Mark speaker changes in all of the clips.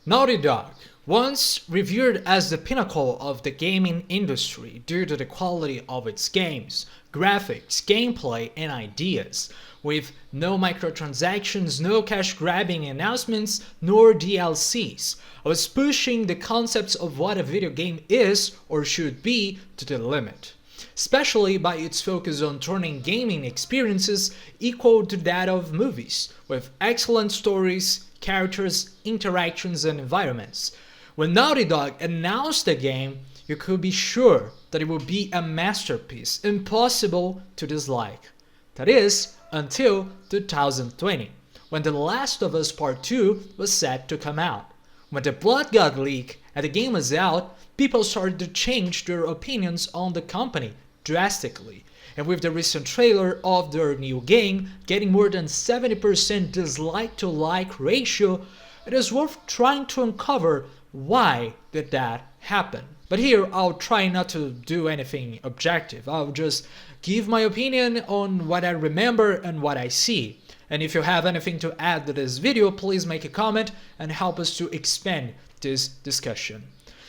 Speaker 1: Naughty Dog, once revered as the pinnacle of the gaming industry due to the quality of its games, graphics, gameplay, and ideas, with no microtransactions, no cash-grabbing announcements, nor DLCs, was pushing the concepts of what a video game is or should be to the limit, especially by its focus on turning gaming experiences equal to that of movies, with excellent stories, characters, interactions, and environments. When Naughty Dog announced the game, you could be sure that it would be a masterpiece, impossible to dislike. That is, until 2020, when The Last of Us Part 2 was set to come out. When the Blood got leaked and the game was out, people started to change their opinions on the company drastically. And with the recent trailer of their new game getting more than 70% dislike to like ratio, it is worth trying to uncover why did that happen. But here I'll try not to do anything objective. I'll just give my opinion on what I remember and what I see. And if you have anything to add to this video, please make a comment and help us to expand this discussion.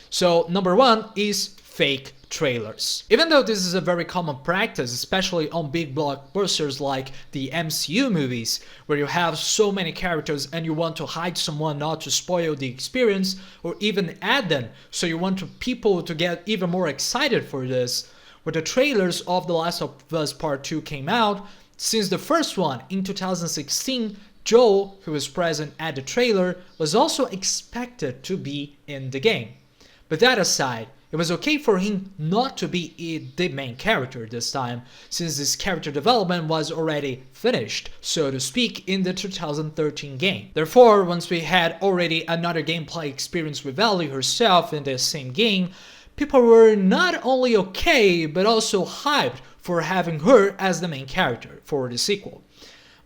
Speaker 1: So number one is fake trailers. Even though this is a very common practice, especially on big blockbusters like the MCU movies, where you have so many characters and you want to hide someone not to spoil the experience, or even add them, so you want people to get even more excited for this. When the trailers of The Last of Us Part 2 came out, since the first one in 2016, Joel, who was present at the trailer, was also expected to be in the game. But that aside, it was okay for him not to be the main character this time, since this character development was already finished, so to speak, in the 2013 game. Therefore, once we had already another gameplay experience with Ellie herself in the same game, people were not only okay, but also hyped for having her as the main character for the sequel.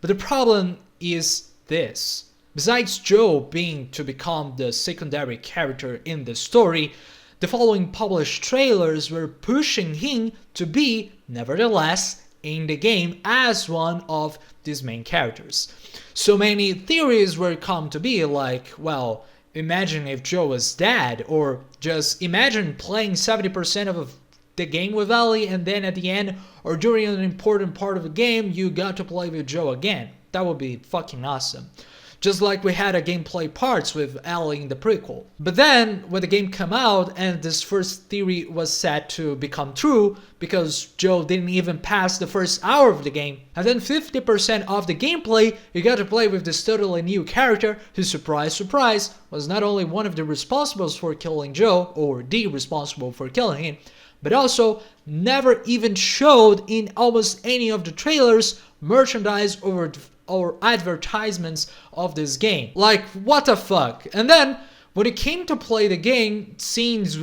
Speaker 1: But the problem is this. Besides Joe being to become the secondary character in the story, the following published trailers were pushing him to be, nevertheless, in the game as one of these main characters. So many theories were come to be like, well, imagine if Joe was dead, or just imagine playing 70% of the game with Ellie and then at the end or during an important part of the game you got to play with Joe again. That would be fucking awesome. Just like we had a gameplay parts with Ellie in the prequel. But then, when the game came out and this first theory was set to become true, because Joe didn't even pass the first hour of the game, and then 50% of the gameplay you got to play with this totally new character who, surprise surprise, was not only one of the responsibles for killing Joe, or the responsible for killing him, but also never even showed in almost any of the trailers, merchandise, or advertisements of this game. Like, what the fuck? And then, when it came to play the game, scenes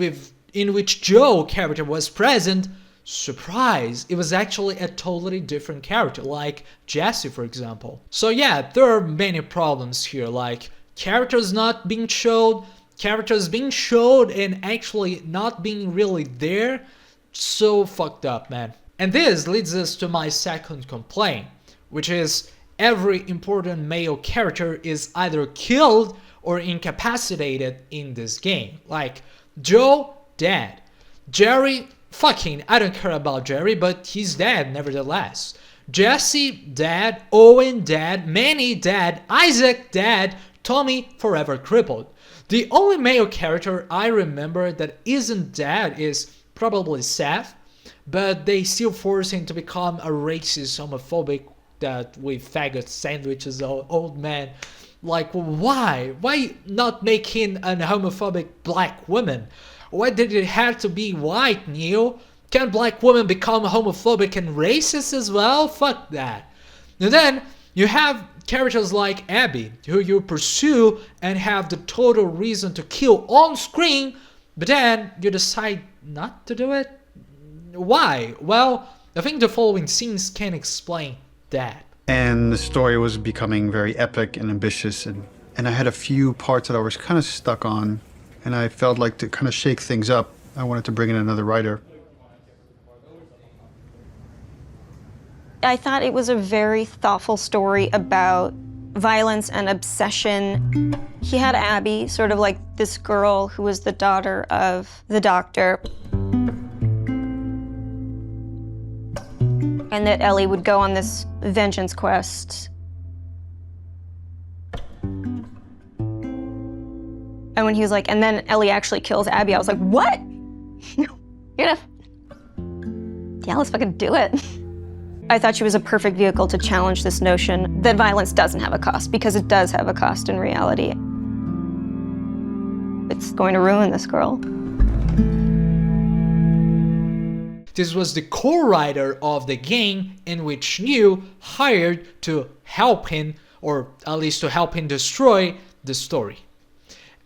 Speaker 1: in which Joe character was present, surprise, it was actually a totally different character, like Jesse, for example. So yeah, there are many problems here, like characters not being showed, characters being showed and actually not being really there. So fucked up, man. And this leads us to my second complaint, which is every important male character is either killed or incapacitated in this game. Like, Joe, dead. Jerry, fucking, I don't care about Jerry, but he's dead nevertheless. Jesse, dead. Owen, dead. Manny, dead. Isaac, dead. Tommy, forever crippled. The only male character I remember that isn't dead is probably Seth, but they still force him to become a racist, homophobic, that with faggot sandwiches, old man. Like, why? Why not make him an homophobic black woman? Why did it have to be white, Neil? Can black women become homophobic and racist as well? Fuck that. And then you have characters like Abby, who you pursue and have the total reason to kill on screen, but then you decide not to do it? Why? Well, I think the following scenes can explain that.
Speaker 2: And the story was becoming very epic and ambitious, and I had a few parts that I was kind of stuck on, and I felt like to kind of shake things up, I wanted to bring in another writer.
Speaker 3: I thought it was a very thoughtful story about violence and obsession. He had Abby, sort of like this girl who was the daughter of the doctor. And that Ellie would go on this vengeance quest. And when he was like, and then Ellie actually kills Abby, I was like, what? You're gonna... Yeah, let's fucking do it. I thought she was a perfect vehicle to challenge this notion that violence doesn't have a cost, because it does have a cost in reality. It's going to ruin this girl.
Speaker 1: This was the co-writer of the game in which New hired to help him, or at least to help him destroy the story.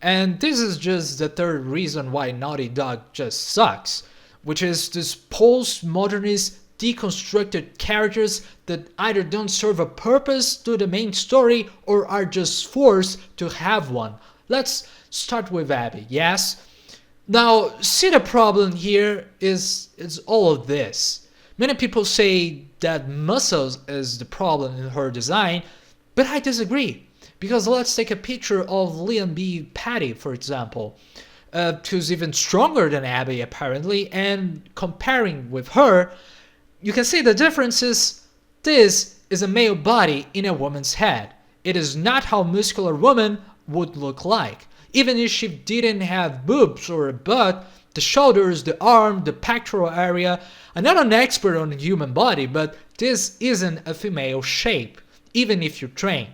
Speaker 1: And this is just the third reason why Naughty Dog just sucks, which is this post-modernist deconstructed characters that either don't serve a purpose to the main story or are just forced to have one. Let's start with Abby, yes? Now, see, the problem here is all of this. Many people say that muscles is the problem in her design, but I disagree. Because let's take a picture of Liam B. Patty, for example, who's even stronger than Abby apparently, and comparing with her, you can see the difference is this is a male body in a woman's head. It is not how a muscular woman would look like. Even if she didn't have boobs or a butt, the shoulders, the arm, the pectoral area. I'm not an expert on the human body, but this isn't a female shape, even if you train.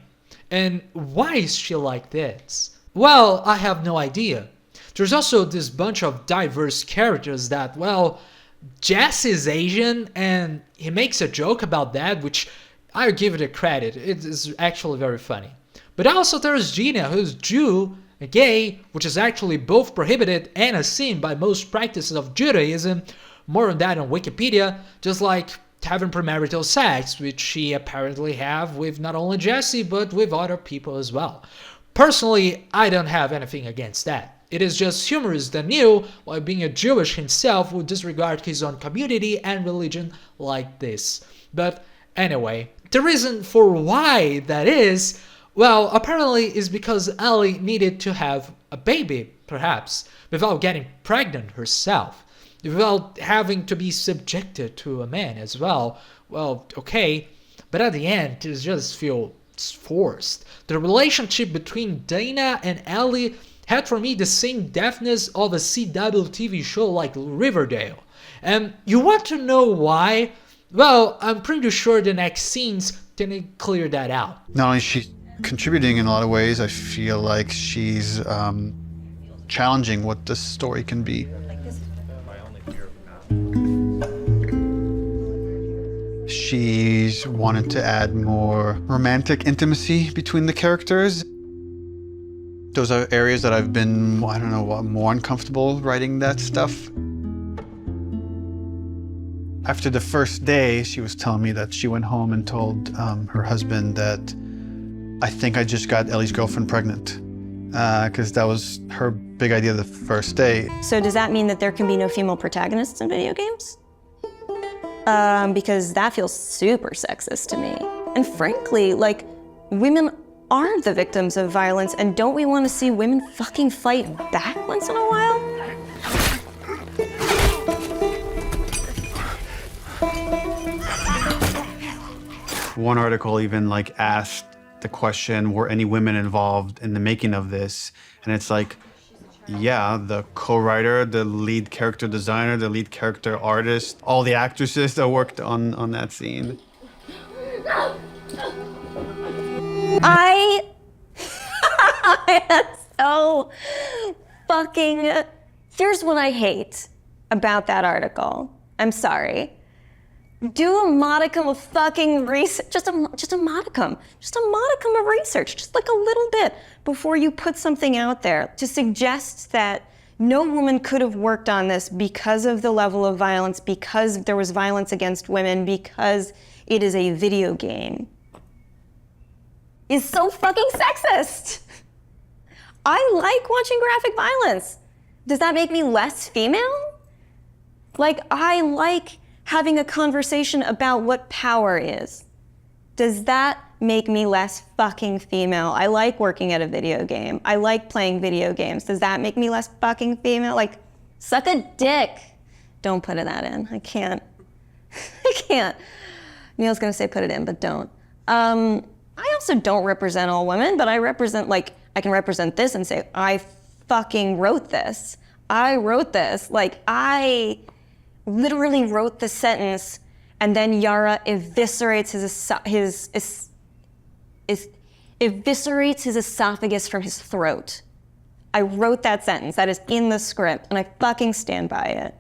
Speaker 1: And why is she like this? Well, I have no idea. There's also this bunch of diverse characters that, well, Jess is Asian, and he makes a joke about that, which I give it a credit. It is actually very funny. But also there's Gina, who's Jew, gay, which is actually both prohibited and a sin by most practices of Judaism. More on that on Wikipedia, just like having premarital sex, which she apparently have with not only Jesse, but with other people as well. Personally, I don't have anything against that. It is just humorous that Neil, while being a Jewish himself, would disregard his own community and religion like this. But anyway, the reason for why that is, well, apparently is because Ellie needed to have a baby, perhaps, without getting pregnant herself, without having to be subjected to a man as well. Well, okay, but at the end, it just feels forced. The relationship between Dana and Ellie had for me the same deftness of a CW TV show like Riverdale. And you want to know why? Well, I'm pretty sure the next scenes can clear that out.
Speaker 2: Not only is she contributing in a lot of ways, I feel like she's challenging what the story can be. She's wanted to add more romantic intimacy between the characters. Those are areas that I've been, I don't know, more uncomfortable writing that stuff. After the first day, she was telling me that she went home and told her husband that I think I just got Ellie's girlfriend pregnant, because that was her big idea the first day.
Speaker 3: So does that mean that there can be no female protagonists in video games? Because that feels super sexist to me. And frankly, like, women are the victims of violence, and don't we want to see women fucking fight back once in a while?
Speaker 2: One article even like asked the question, were any women involved in the making of this? And it's like, yeah, the co-writer, the lead character designer, the lead character artist, all the actresses that worked on that scene.
Speaker 3: That's so fucking... Here's what I hate about that article. I'm sorry. Do a modicum of fucking research, just a modicum of research, just like a little bit before you put something out there to suggest that no woman could have worked on this because of the level of violence, because there was violence against women, because it is a video game, is so fucking sexist. I like watching graphic violence. Does that make me less female? Like, I like having a conversation about what power is. Does that make me less fucking female? I like working at a video game. I like playing video games. Does that make me less fucking female? Like, suck a dick. Don't put that in. I can't. I can't. Neil's gonna say put it in, but don't. I also don't represent all women, but I represent, like, I can represent this and say, I fucking wrote this. I wrote this. Like, I literally wrote the sentence, and then Yara eviscerates eviscerates his esophagus from his throat. I wrote that sentence. That is in the script, and I fucking stand by it.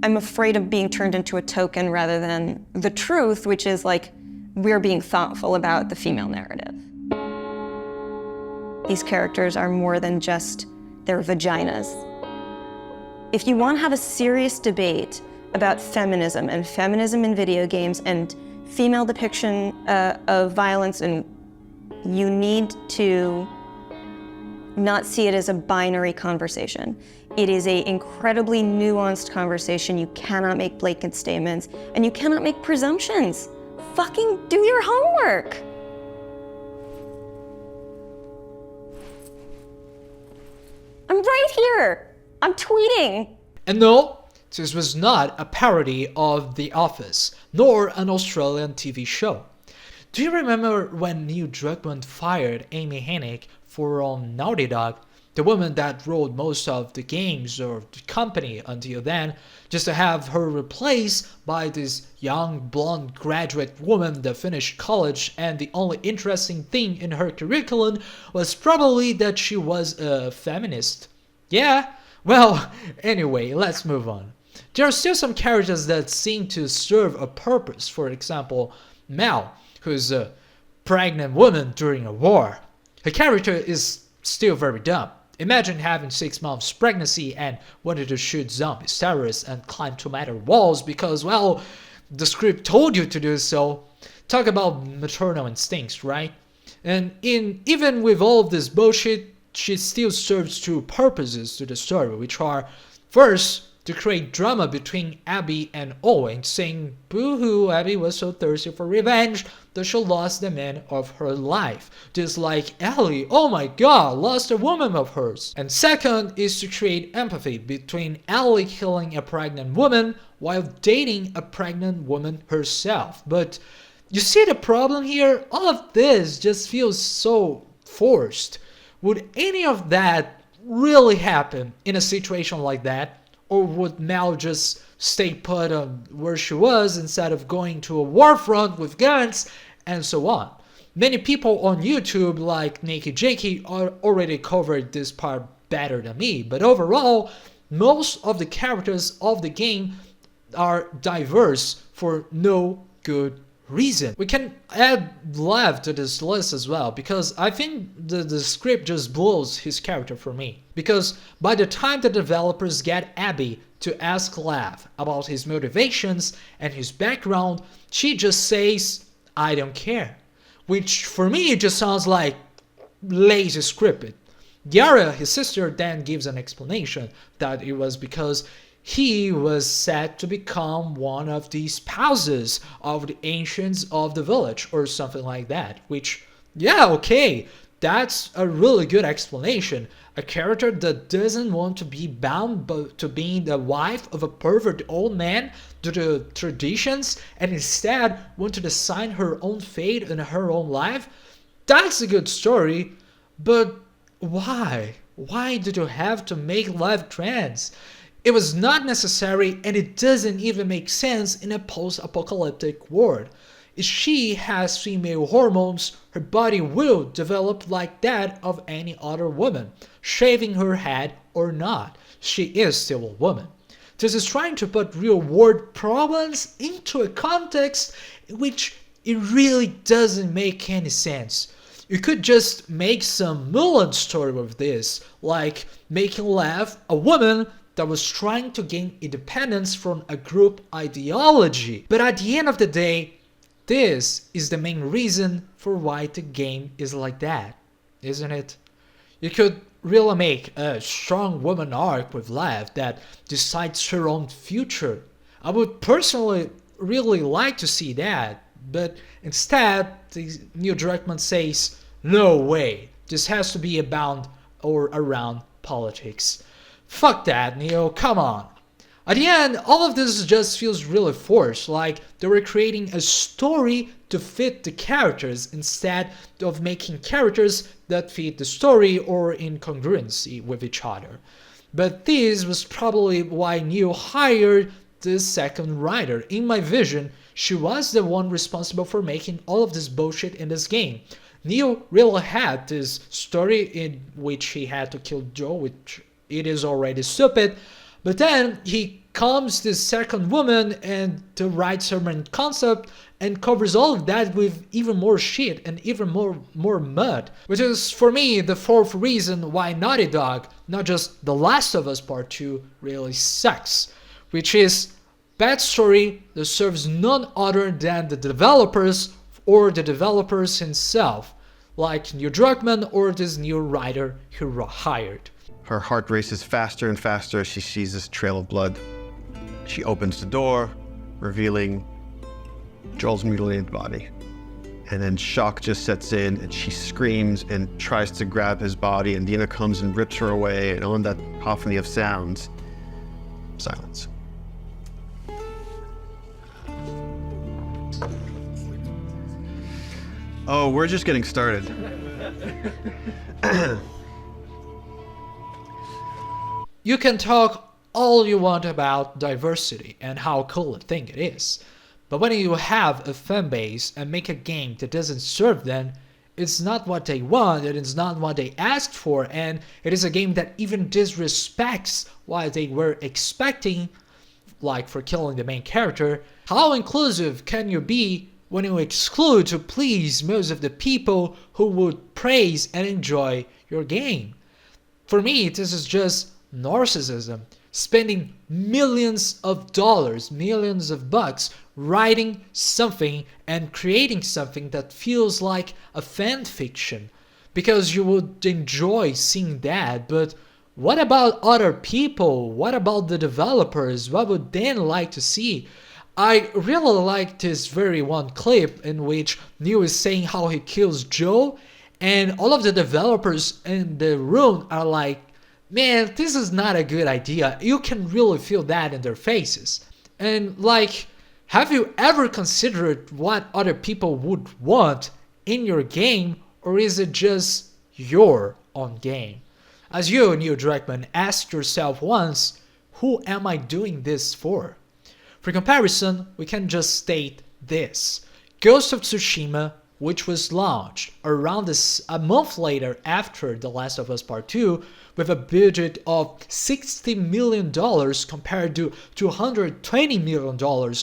Speaker 3: I'm afraid of being turned into a token rather than the truth, which is like, we're being thoughtful about the female narrative. These characters are more than just their vaginas. If you want to have a serious debate about feminism and feminism in video games and female depiction of violence, and you need to not see it as a binary conversation. It is an incredibly nuanced conversation. You cannot make blanket statements, and you cannot make presumptions. Fucking do your homework. I'm right here. I'm tweeting.
Speaker 1: And no, this was not a parody of The Office, nor an Australian TV show. Do you remember when Neil Druckmann fired Amy Hennig from Naughty Dog, the woman that wrote most of the games or the company until then, just to have her replaced by this young blonde graduate woman that finished college, and the only interesting thing in her curriculum was probably that she was a feminist? Yeah? Well, anyway, let's move on. There are still some characters that seem to serve a purpose. For example, Mel, who's a pregnant woman during a war. Her character is still very dumb. Imagine having 6 months pregnancy and wanting to shoot zombies, terrorists, and climb 2-meter walls because, well, the script told you to do so. Talk about maternal instincts, right? And even with all of this bullshit, she still serves two purposes to the story, which are, first, to create drama between Abby and Owen, saying, boo-hoo, Abby was so thirsty for revenge that she lost the man of her life. Just like Ellie, oh my god, lost a woman of hers. And second is to create empathy between Ellie killing a pregnant woman while dating a pregnant woman herself. But you see the problem here? All of this just feels so forced. Would any of that really happen in a situation like that? Or would Mel just stay put on where she was instead of going to a war front with guns and so on? Many people on YouTube like Nikki Jakey already covered this part better than me, but overall, most of the characters of the game are diverse for no good reason. We can add Lev to this list as well, because I think the script just blows his character for me. Because by the time the developers get Abby to ask Lev about his motivations and his background, she just says, I don't care. Which for me just sounds like lazy scripted. Yara, his sister, then gives an explanation that it was because he was set to become one of the spouses of the ancients of the village or something like that, which, yeah, okay, that's a really good explanation. A character that doesn't want to be bound to being the wife of a pervert old man due to traditions and instead want to decide her own fate in her own life. That's a good story, but why? Why did you have to make Lev trans? It was not necessary, and it doesn't even make sense in a post-apocalyptic world. If she has female hormones, her body will develop like that of any other woman, shaving her head or not. She is still a woman. This is trying to put real-world problems into a context in which it really doesn't make any sense. You could just make some Mulan story with this, like making Lev a woman that was trying to gain independence from a group ideology. But at the end of the day, this is the main reason for why the game is like that, isn't it? You could really make a strong woman arc with Lev that decides her own future. I would personally really like to see that, but instead, Neil Druckmann says, no way, this has to be about or around politics. Fuck that, Neil, come on. At the end, all of this just feels really forced, like they were creating a story to fit the characters instead of making characters that fit the story or in congruency with each other. But this was probably why Neil hired the second writer. In my vision, she was the one responsible for making all of this bullshit in this game. Neil really had this story in which he had to kill Joe, which it is already stupid, but then he comes this second woman and the writes her main concept and covers all of that with even more shit and even more mud. Which is, for me, the fourth reason why Naughty Dog, not just The Last of Us Part 2, really sucks. Which is bad story that serves none other than the developers or the developers himself, like Neil Druckmann or this new writer he hired.
Speaker 2: Her heart races faster and faster as she sees this trail of blood. She opens the door, revealing Joel's mutilated body. And then shock just sets in and she screams and tries to grab his body, and Dina comes and rips her away, and on that cacophony of sounds, silence. Oh, we're just getting started.
Speaker 1: You can talk all you want about diversity and how cool a thing it is, but when you have a fan base and make a game that doesn't serve them, it's not what they want, it is not what they asked for, and it is a game that even disrespects what they were expecting, like for killing the main character. How inclusive can you be when you exclude to please most of the people who would praise and enjoy your game? For me, this is just narcissism, spending millions of dollars, millions of bucks, writing something and creating something that feels like a fan fiction, because you would enjoy seeing that. But what about other people? What about the developers? What would they like to see? I really like this very one clip in which Neil is saying how he kills Joe, and all of the developers in the room are like, man, this is not a good idea. You can really feel that in their faces. And like, have you ever considered what other people would want in your game, or is it just your own game? As you, Neil Druckmann, asked yourself once, who am I doing this for? For comparison, we can just state this. Ghost of Tsushima, which was launched around a month later after The Last of Us Part 2, with a budget of $60 million compared to $220 million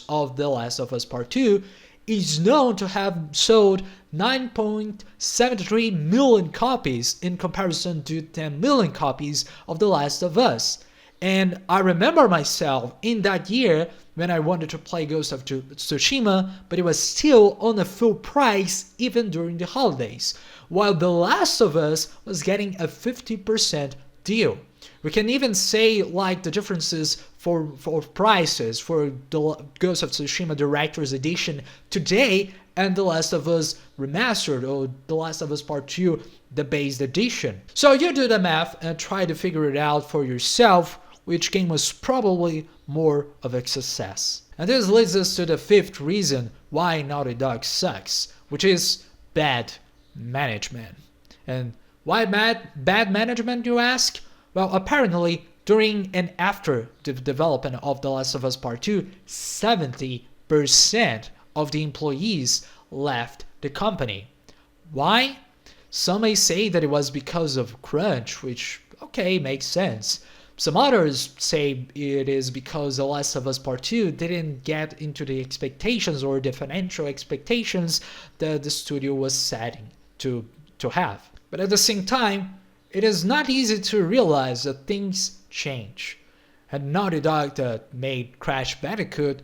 Speaker 1: of The Last of Us Part 2, is known to have sold 9.73 million copies in comparison to 10 million copies of The Last of Us. And I remember myself in that year when I wanted to play Ghost of Tsushima, but it was still on a full price even during the holidays, while The Last of Us was getting a 50% deal. We can even say like the differences for prices for the Ghost of Tsushima Director's Edition today and The Last of Us Remastered or The Last of Us Part 2, the base edition. So you do the math and try to figure it out for yourself, which game was probably more of a success. And this leads us to the fifth reason why Naughty Dog sucks, which is bad management. And why bad management, you ask? Well, apparently, during and after the development of The Last of Us Part 2, 70% of the employees left the company. Why? Some may say that it was because of crunch, which, okay, makes sense. Some others say it is because The Last of Us Part 2 didn't get into the expectations or the financial expectations that the studio was setting to have. But at the same time, it is not easy to realize that things change. And Naughty Dog that made Crash Bandicoot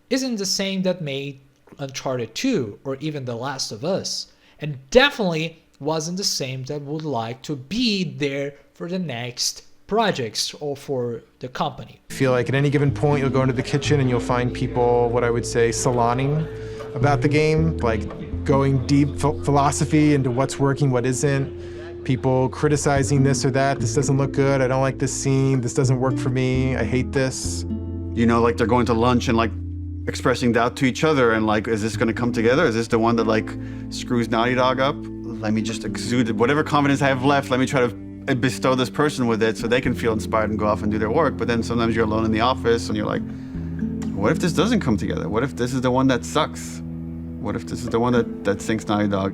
Speaker 1: isn't the same that made Uncharted 2 or even The Last of Us. And definitely wasn't the same that would like to be there for the next projects or for the company.
Speaker 4: I feel like at any given point, you'll go into the kitchen and you'll find people, what I would say, saloning about the game, like going deep philosophy into what's working, what isn't. People criticizing this or that. This doesn't look good. I don't like this scene. This doesn't work for me. I hate this.
Speaker 2: You know, like they're going to lunch and like expressing doubt to each other and like, is this going to come together? Is this the one that like screws Naughty Dog up? Let me just exude whatever confidence I have left. Let me try to bestow this person with it so they can feel inspired and go off and do their work. But then sometimes you're alone in the office and you're like, what if this doesn't come together? What if this is the one that sucks? What if this is the one that sinks Naughty Dog?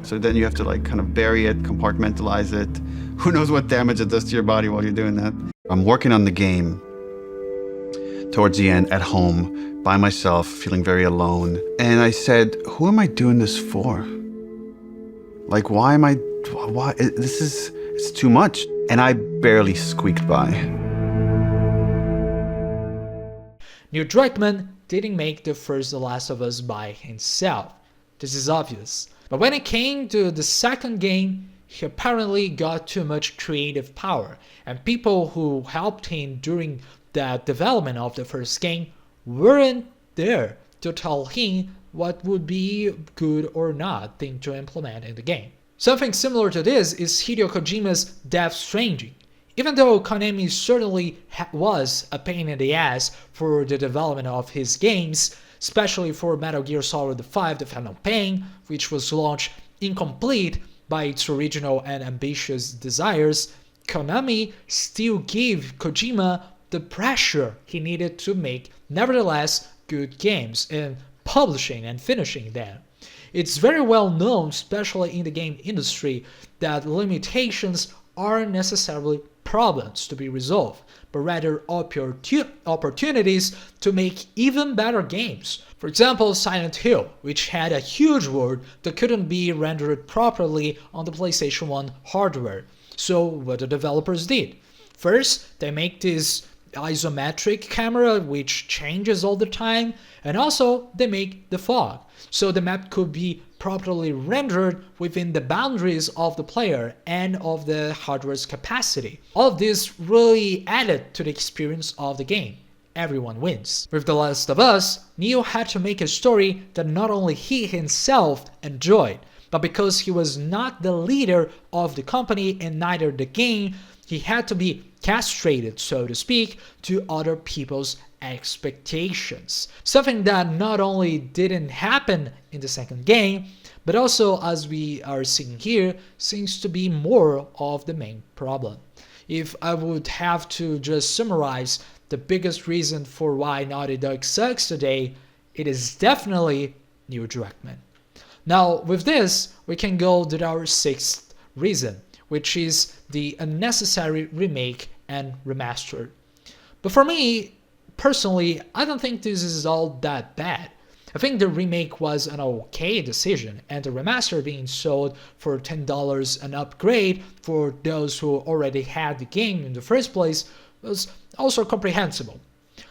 Speaker 2: So then you have to like kind of bury it, compartmentalize it. Who knows what damage it does to your body while you're doing that. I'm working on the game towards the end at home by myself, feeling very alone. And I said, who am I doing this for? Like, why? It's too much. And I barely squeaked by.
Speaker 1: Neil Druckmann didn't make the first The Last of Us by himself. This is obvious. But when it came to the second game, he apparently got too much creative power, and people who helped him during the development of the first game weren't there to tell him what would be a good or not thing to implement in the game. Something similar to this is Hideo Kojima's Death Stranding. Even though Konami certainly was a pain in the ass for the development of his games, especially for Metal Gear Solid 5 The Phantom Pain, which was launched incomplete by its original and ambitious desires, Konami still gave Kojima the pressure he needed to make, nevertheless, good games and publishing and finishing them. It's very well known, especially in the game industry, that limitations aren't necessarily problems to be resolved, but rather opportunities to make even better games. For example, Silent Hill, which had a huge world that couldn't be rendered properly on the PlayStation 1 hardware. So what the developers did? First, they make this isometric camera which changes all the time, and also they make the fog, so the map could be properly rendered within the boundaries of the player and of the hardware's capacity. All of this really added to the experience of the game. Everyone wins. With The Last of Us, Neil had to make a story that not only he himself enjoyed, but because he was not the leader of the company and neither the game, he had to be castrated, so to speak, to other people's expectations. Something that not only didn't happen in the second game, but also, as we are seeing here, seems to be more of the main problem. If I would have to just summarize the biggest reason for why Naughty Dog sucks today, it is definitely Neil Druckmann. Now, with this, we can go to our sixth reason, which is the unnecessary remake and remaster. But for me, personally, I don't think this is all that bad. I think the remake was an okay decision, and the remaster being sold for $10 an upgrade for those who already had the game in the first place was also comprehensible.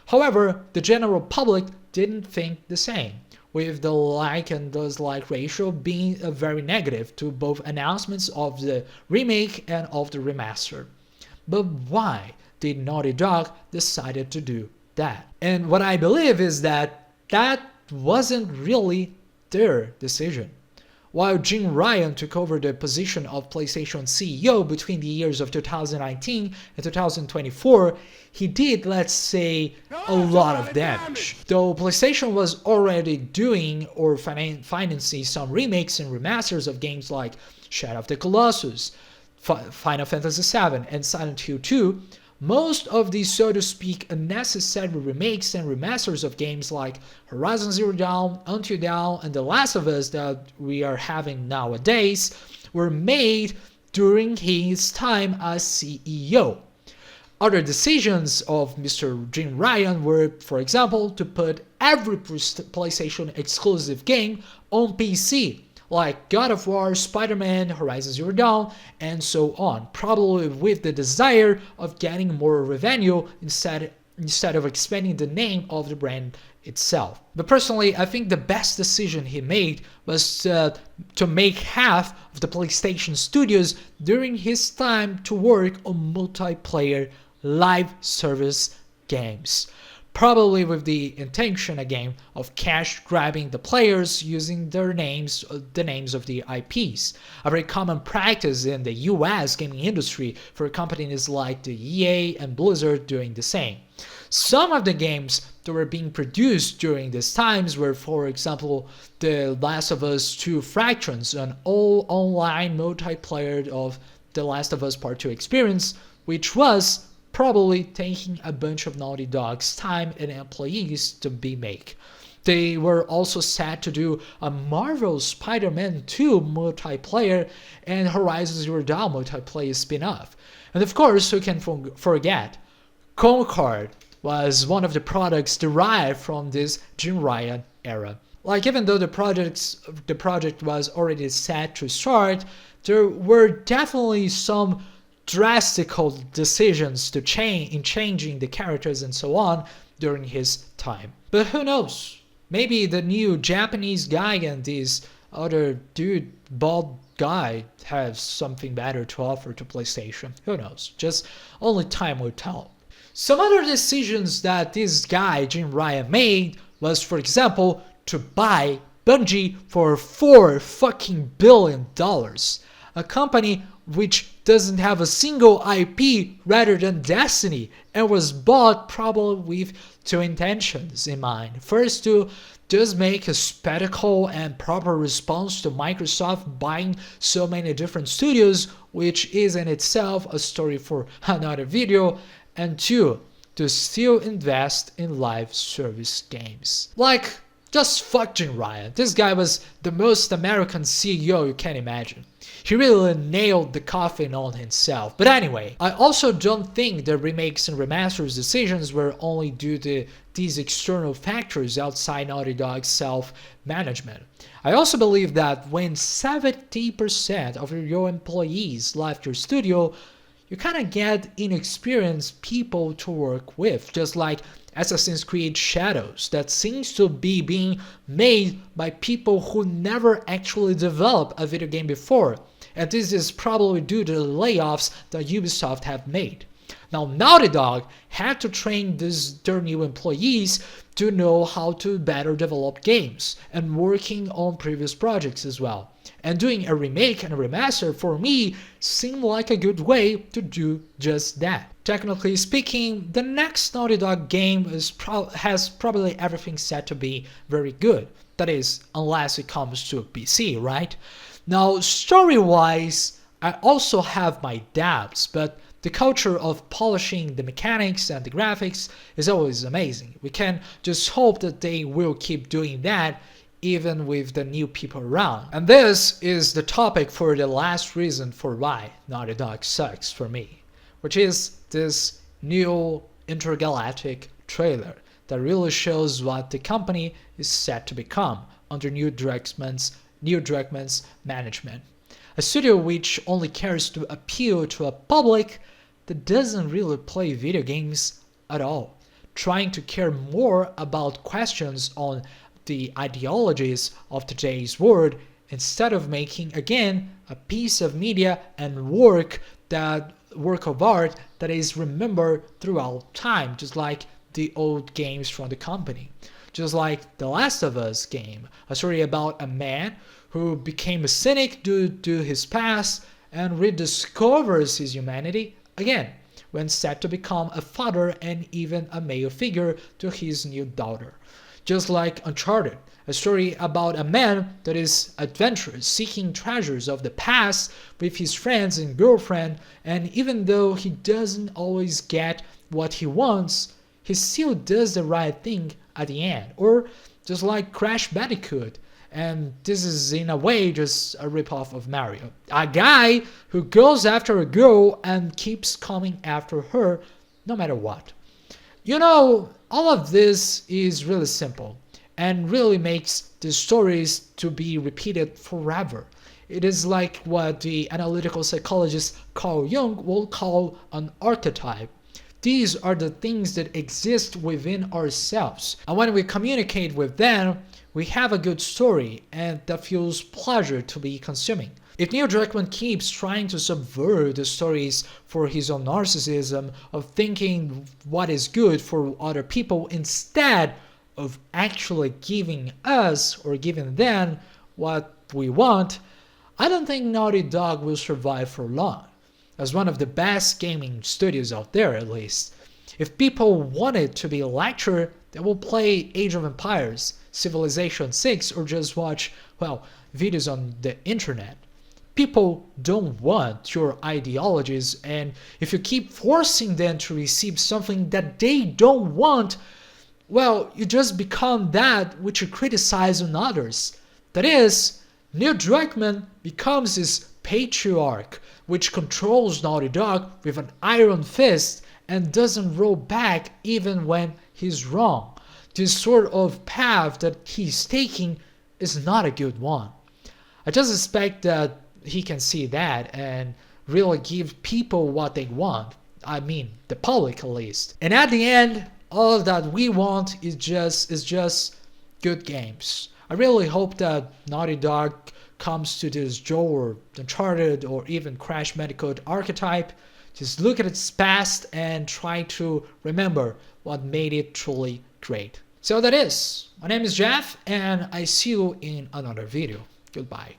Speaker 1: However, the general public didn't think the same, with the like and dislike ratio being very negative to both announcements of the remake and of the remaster. But why did Naughty Dog decide to do that? And what I believe is that wasn't really their decision. While Jim Ryan took over the position of PlayStation CEO between the years of 2019 and 2024, he did, let's say, a lot of damage. Though PlayStation was already doing or financing some remakes and remasters of games like Shadow of the Colossus, Final Fantasy VII, and Silent Hill 2, most of these, so to speak, unnecessary remakes and remasters of games like Horizon Zero Dawn, Until Dawn, and The Last of Us that we are having nowadays were made during his time as CEO. Other decisions of Mr. Jim Ryan were, for example, to put every PlayStation exclusive game on PC, like God of War, Spider-Man, Horizon Zero Dawn, and so on, probably with the desire of getting more revenue instead of expanding the name of the brand itself. But personally, I think the best decision he made was to make half of the PlayStation studios during his time to work on multiplayer live service games. Probably with the intention again of cash grabbing the players using their names, the names of the IPs. A very common practice in the US gaming industry for companies like the EA and Blizzard doing the same. Some of the games that were being produced during these times were, for example, The Last of Us 2 Fractions, an all-online multiplayer of The Last of Us Part 2 experience, which was probably taking a bunch of Naughty Dog's time and employees to be made. They were also set to do a Marvel Spider-Man 2 multiplayer and Horizon Zero Dawn multiplayer spin-off. And of course, who can forget, Concord was one of the products derived from this Jim Ryan era. Like, even though the project was already set to start, there were definitely some drastical decisions to changing the characters and so on during his time. But who knows? Maybe the new Japanese guy and this other dude, bald guy, have something better to offer to PlayStation. Who knows? Just only time will tell. Some other decisions that this guy, Jim Ryan, made was, for example, to buy Bungie for $4 billion. A company which doesn't have a single IP rather than Destiny, and was bought probably with two intentions in mind. First, to just make a spectacle and proper response to Microsoft buying so many different studios, which is in itself a story for another video, and two, to still invest in live service games. Like, just fuck Jim Ryan. This guy was the most American CEO you can imagine. He really nailed the coffin on himself. But anyway, I also don't think the remakes and remasters decisions were only due to these external factors outside Naughty Dog's self-management. I also believe that when 70% of your employees left your studio, you kind of get inexperienced people to work with, just like Assassin's Creed Shadows, that seems to be being made by people who never actually developed a video game before, and this is probably due to the layoffs that Ubisoft have made. Now, Naughty Dog had to train their new employees to know how to better develop games, and working on previous projects as well. And doing a remake and a remaster for me seemed like a good way to do just that. Technically speaking, the next Naughty Dog game has probably everything set to be very good. That is, unless it comes to a PC, right? Now, story-wise, I also have my doubts, but the culture of polishing the mechanics and the graphics is always amazing. We can just hope that they will keep doing that even with the new people around. And this is the topic for the last reason for why Naughty Dog sucks for me, which is this new intergalactic trailer that really shows what the company is set to become under Neil Druckmann's management. A studio which only cares to appeal to a public that doesn't really play video games at all, trying to care more about questions on the ideologies of today's world instead of making, again, a piece of media and work of art that is remembered throughout time, just like the old games from the company. Just like The Last of Us game, a story about a man who became a cynic due to his past and rediscovers his humanity again when set to become a father and even a male figure to his new daughter. Just like Uncharted, a story about a man that is adventurous, seeking treasures of the past with his friends and girlfriend, and even though he doesn't always get what he wants, he still does the right thing at the end. Or just like Crash Bandicoot, and this is in a way just a ripoff of Mario. A guy who goes after a girl and keeps coming after her no matter what. You know, all of this is really simple and really makes the stories to be repeated forever. It is like what the analytical psychologist Carl Jung will call an archetype. These are the things that exist within ourselves. And when we communicate with them, we have a good story and that feels pleasure to be consuming. If Neil Druckmann keeps trying to subvert the stories for his own narcissism of thinking what is good for other people instead of actually giving us or giving them what we want, I don't think Naughty Dog will survive for long. As one of the best gaming studios out there at least. If people want it to be a lecture, they will play Age of Empires, Civilization 6, or just watch, well, videos on the internet. People don't want your ideologies, and if you keep forcing them to receive something that they don't want, well, you just become that which you criticize on others. That is, Neil Druckmann becomes this patriarch which controls Naughty Dog with an iron fist and doesn't roll back even when he's wrong. This sort of path that he's taking is not a good one. I just expect that he can see that and really give people what they want. I mean, the public at least. And at the end, all that we want is just good games. I really hope that Naughty Dog comes to this Joe or Uncharted or even Crash Bandicoot archetype. Just look at its past and try to remember what made it truly great. So that is. My name is Jeff, and I see you in another video. Goodbye.